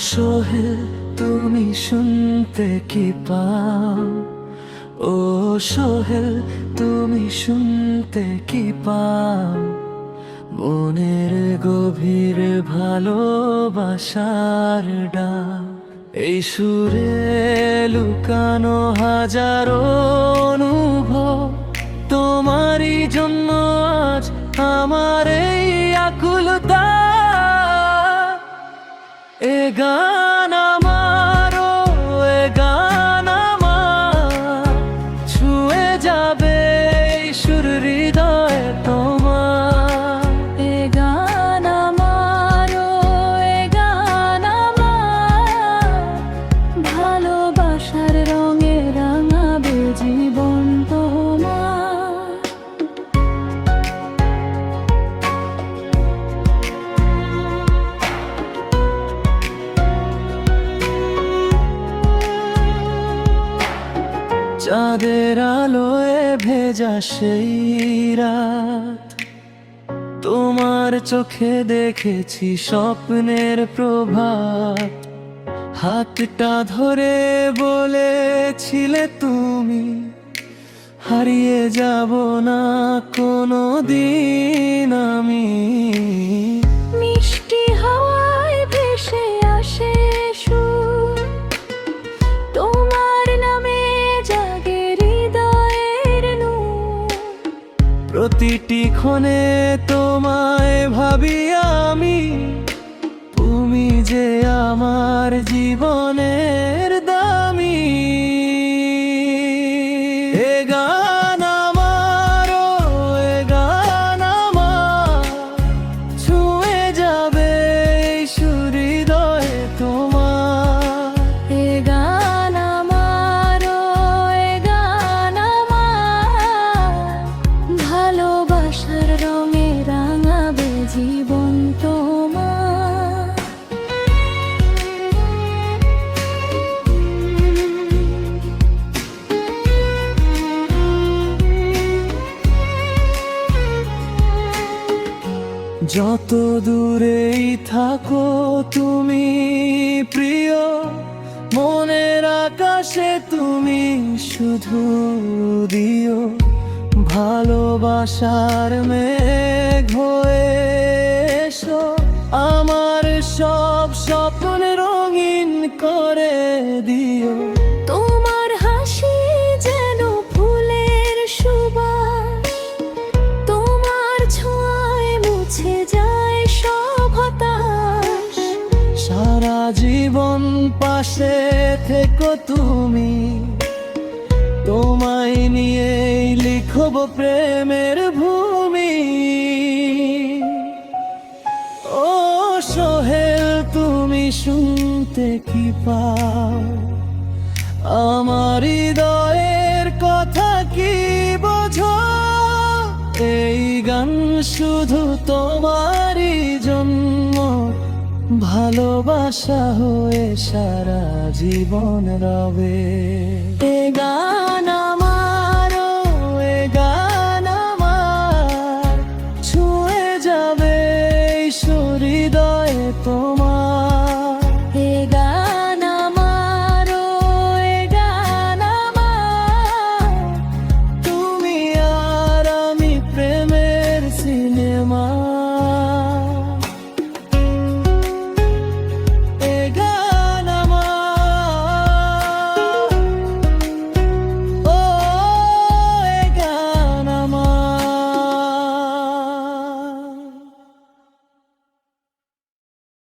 সোহেল তুমি শুনতে কি পাও? ও সোহেল তুমি শুনতে কি পাও? মনের গভীর ভালোবাসার ডাক, এই সুরে লুকানো হাজারো অনুভব। তোমারই জন্য আজ আমার এই আকুলতা। এ গান আমারও, এ গান আমার, ছুঁয়ে যাবে এই সুর হৃদয়ে তোমার। এ গান আমারও, এ গান আমার, ভালোবাসার রঙে রাঙাবে জীবন তোমার। চাঁদের আলোয় ভেজা সেই রাত, তোমার চোখে দেখেছি স্বপ্নের প্রভাত। হাতটা ধরে বলেছিলে তুমি, হারিয়ে যাব না কোনো দিন আমি। মিষ্টি হাওয়ায় ভেসে আসে সুর, তোমার নামে জাগে হৃদয়ের নূর। প্রতিটি ক্ষণে তোমায় ভাবি আমি, তুমি যে আমার জীবনের দামি। এ গান আমারও, এ গান আমার, ছুঁয়ে যাবে এই সুর হৃদয়ে তোমার। এ গান আমারও, এ গান আমার, ভালোবাসার রঙে রাঙাবে জীবন তোমার। যত দূরেই থাকো তুমি প্রিয়, মনের আকাশে তুমি শুধু দিও ভালোবাসার মেঘ হয়ে এসো। আমার সব স্বপ্ন রঙিন করে দিও। তোমার হাসি যেন ফুলের সুবাস, তোমার ছোঁয়ায় মুছে যায় সব হতাশ। সারা জীবন পাশে থেকো তুমি, তোমায় নিয়েই লিখব প্রেমের ভূমি। ও সোহেল তুমি শুনতে কি পাও? আমার হৃদয়ের কথা কি বোঝো? এই গান শুধু তোমারই জন্য, ভালোবাসা হয়ে সারা জীবন রবে।